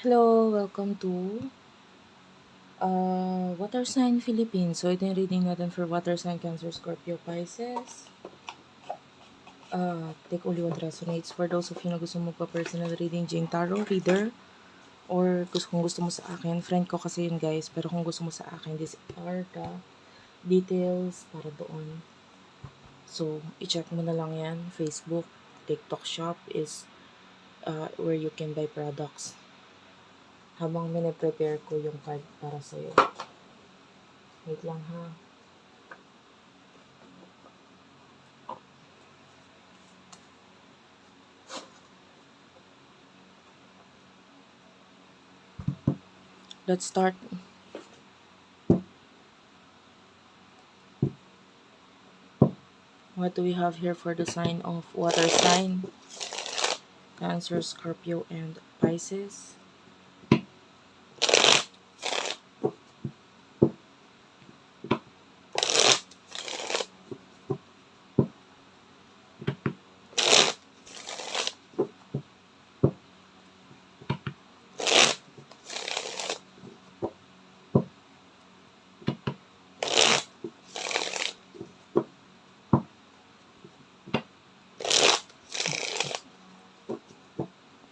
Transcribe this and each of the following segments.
Hello, welcome to Water Sign Philippines. So, ito yung reading natin for Water Sign Cancer, Scorpio, Pisces. Take only what resonates. For those of you na gusto mo pa-personal reading, Jing Tarot Reader, or kung gusto mo sa akin, friend ko kasi yun guys, pero kung gusto mo sa akin, these are the details para doon. So, i-check mo na lang yan. Facebook, TikTok shop is where you can buy products. Habang mine-prepare ko yung card para sa'yo. Wait lang ha. Let's start. What do we have here for the sign of water sign? Cancer, Scorpio, and Pisces.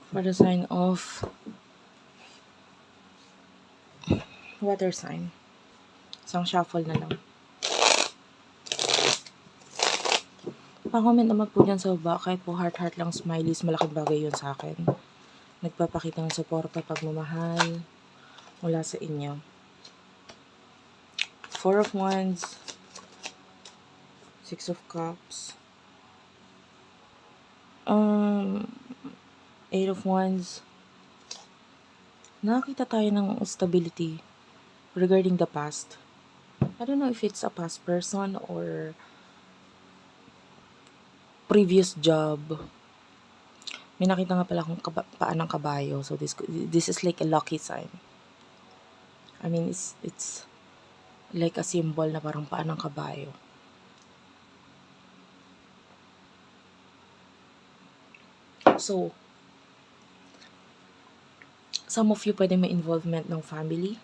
For the sign of water sign. Isang shuffle na lang. Pa-comment naman po dyan sa baba. Kahit po heart-heart lang smileys, malaking bagay yun sa akin. Nagpapakita ng suporta, pagmamahal mula sa inyo. Four of Wands. Six of Cups. Eight of Wands. Nakakita tayo ng stability regarding the past. I don't know if it's a past person or previous job. May nakita nga pala akong paan ng kabayo. So this is like a lucky sign. I mean, it's like a symbol na parang paan ng kabayo. So, some of you pwede may involvement ng family.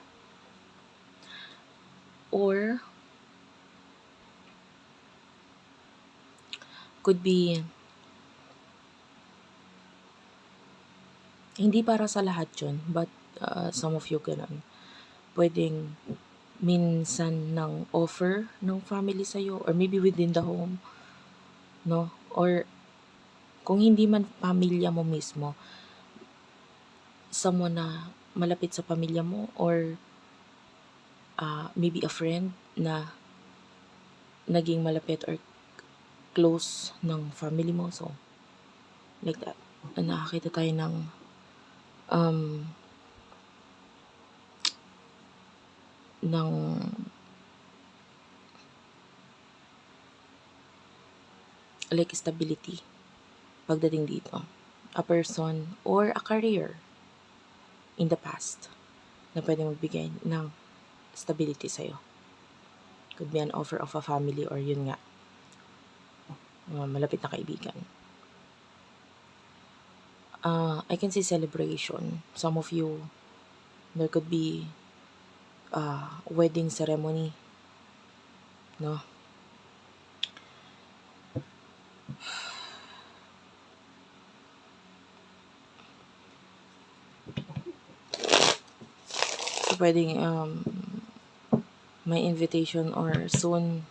Or, could be, hindi para sa lahat yun, but some of you ganun. Pwedeng minsan ng offer ng family sa'yo, or maybe within the home, no? Or, kung hindi man pamilya mo mismo, someone na malapit sa pamilya mo, or maybe a friend na naging malapit or close ng family mo. So, like that. Nakakita tayo ng like stability pagdating dito. A person or a career in the past na pwede magbigay ng stability sa'yo. Could be an offer of a family or yun nga, malapit na kaibigan. I can see celebration. Some of you, there could be wedding ceremony, no? So, pwedeng may invitation or soon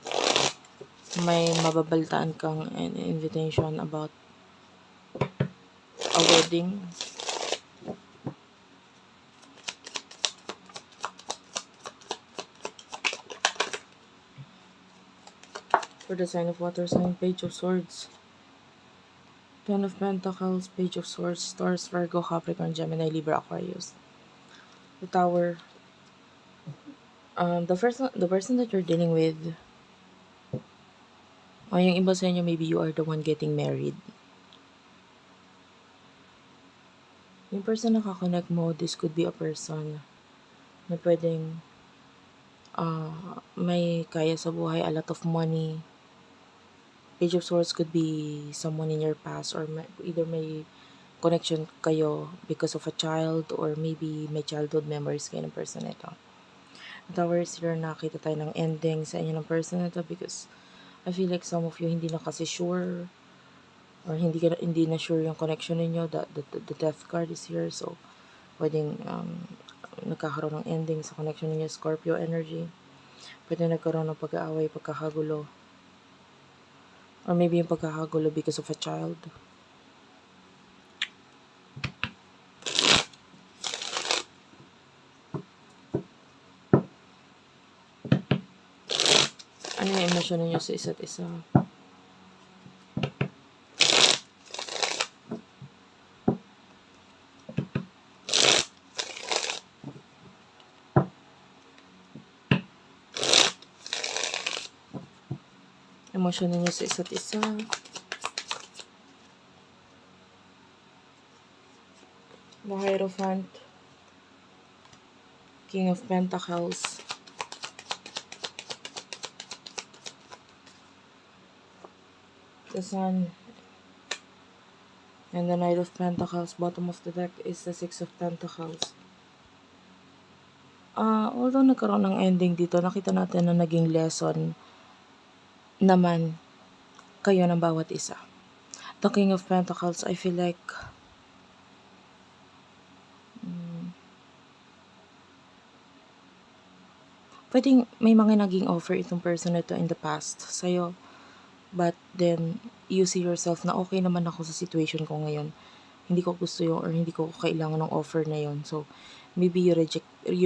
may mababaltaan kang invitation about a wedding. For the sign of water sign, Page of Swords, Ten of Pentacles, Page of Swords, Taurus, Virgo, Capricorn, Gemini, Libra, Aquarius. The Tower. The person that you're dealing with, o yung iba sa inyo, maybe you are the one getting married. Yung person na kakonect mo, this could be a person na pwedeng may kaya sa buhay, a lot of money. Page of Swords could be someone in your past, or either may connection kayo because of a child or maybe may childhood memories kayo ng person na ito. Tower is here, nakita tayo ng ending sa inyo ng person na ito because I feel like some of you hindi na kasi sure or hindi na sure yung connection ninyo. The death card is here, so pwedeng nagkakaroon ng ending sa connection ninyo. Scorpio energy, pwede nagkaroon ng pag-aaway, pagkakagulo, or maybe yung pagkakagulo because of a child. Ano yung emosyon ninyo sa isa't isa? Emosyon ninyo sa isa't isa. The Hierophant, King of Pentacles, the Sun, and the Knight of Pentacles. Bottom of the deck is the Six of Pentacles. Although nagkaroon ng ending dito, nakita natin na naging lesson naman kayo ng bawat isa. The King of Pentacles, I feel like pwedeng may mga naging offer itong person na ito in the past sa'yo, but then you see yourself na okay naman ako sa situation ko ngayon. Hindi ko gusto yung or hindi ko kailangan ng offer na yon. So maybe you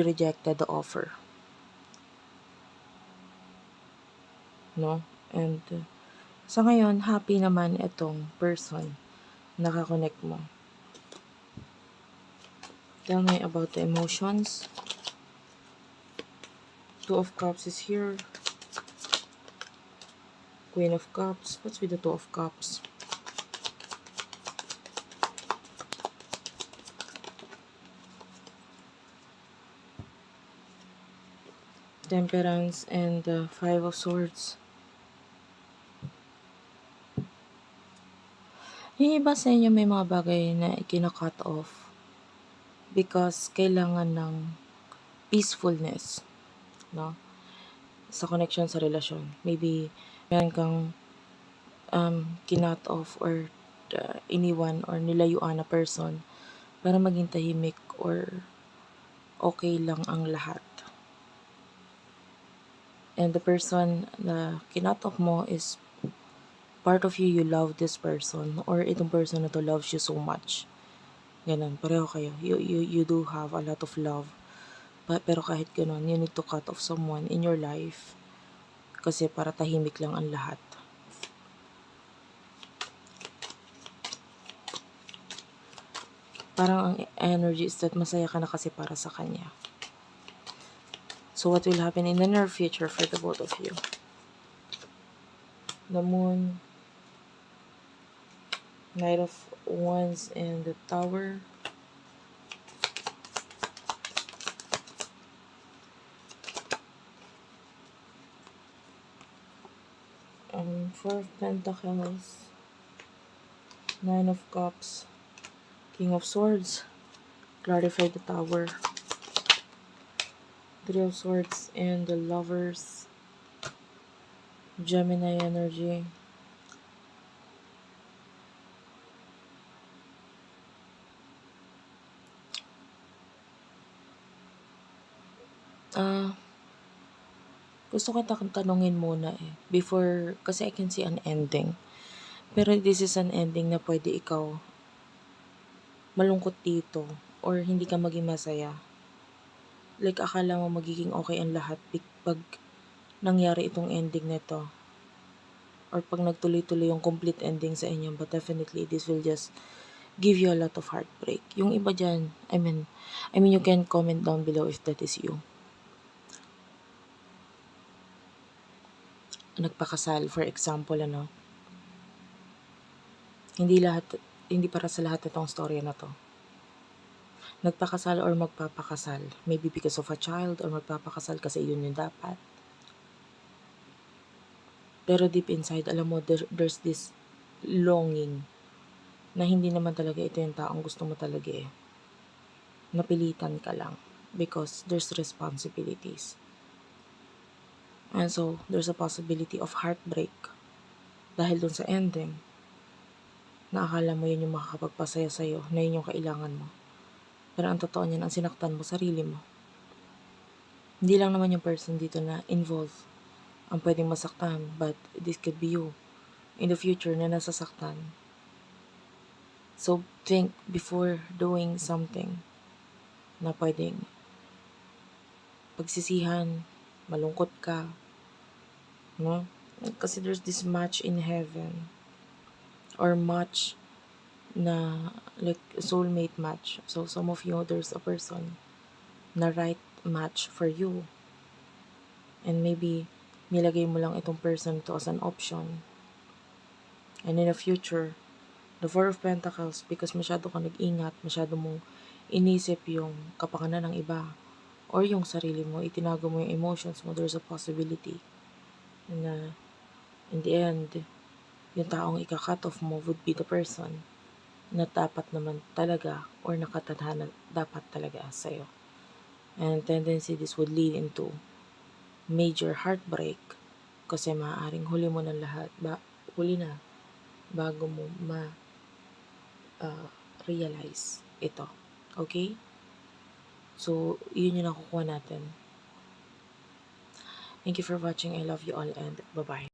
rejected the offer. No? And sa ngayon, happy naman itong person nakakonect mo. Tell me about the emotions. Two of Cups is here. Queen of Cups. What's with the Two of Cups? Temperance and the Five of Swords. Yung iba sa inyo may mga bagay na ikina-cut off because kailangan ng peacefulness, no? Sa connection sa relasyon. Maybe meron kang kinut off or iniwan or nilayuan na person para maging tahimik or okay lang ang lahat. And the person na kinut off mo is part of you love this person or itong person na to loves you so much. Ganun, pareho kayo. You do have a lot of love. Pero kahit ganun, you need to cut off someone in your life kasi para tahimik lang ang lahat. Parang ang energy is that masaya ka na kasi para sa kanya. So what will happen in the near future for the both of you? The Moon, Knight of Wands, and the Tower. Four of Pentacles, Nine of Cups, King of Swords, clarify the Tower, Three of Swords, and the Lovers, Gemini energy. Gusto ko tanungin muna before, kasi I can see an ending. Pero this is an ending na pwede ikaw malungkot dito or hindi ka maging masaya. Like akala mo magiging okay ang lahat pag nangyari itong ending nito. Or pag nagtuloy-tuloy yung complete ending sa inyo, but definitely this will just give you a lot of heartbreak. Yung iba dyan, I mean you can comment down below if that is you. Nagpakasal, for example, hindi para sa lahat itong storya na to. Nagpakasal or magpapakasal, maybe because of a child, or magpapakasal kasi yun yung dapat. Pero deep inside, alam mo, there's this longing na hindi naman talaga ito yung taong gusto mo talaga eh. Napilitan ka lang because there's responsibilities. And so, there's a possibility of heartbreak dahil dun sa ending na akala mo yun yung makakapagpasaya sa'yo, na yun yung kailangan mo. Pero ang totoo niyan, ang sinaktan mo, sarili mo. Hindi lang naman yung person dito na involved ang pwedeng masaktan, but this could be you in the future na nasasaktan. So, think before doing something na pwedeng pagsisihan, malungkot ka, no? Kasi there's this match in heaven or match na like soulmate match. So, some of you, there's a person na right match for you. And maybe, nilagay mo lang itong person to as an option. And in the future, the Four of Pentacles, because masyado ka nag-ingat, masyado mong inisip yung kapakanan ng iba, or yung sarili mo, itinago mo yung emotions mo, there's a possibility na in the end, yung taong ika-cut off mo would be the person na dapat naman talaga or nakatadhana dapat talaga sa'yo. And tendency this would lead into major heartbreak kasi maaaring huli mo ng lahat, huli na bago mo realize ito. Okay? So, yun yung nakukuha natin. Thank you for watching. I love you all and bye-bye.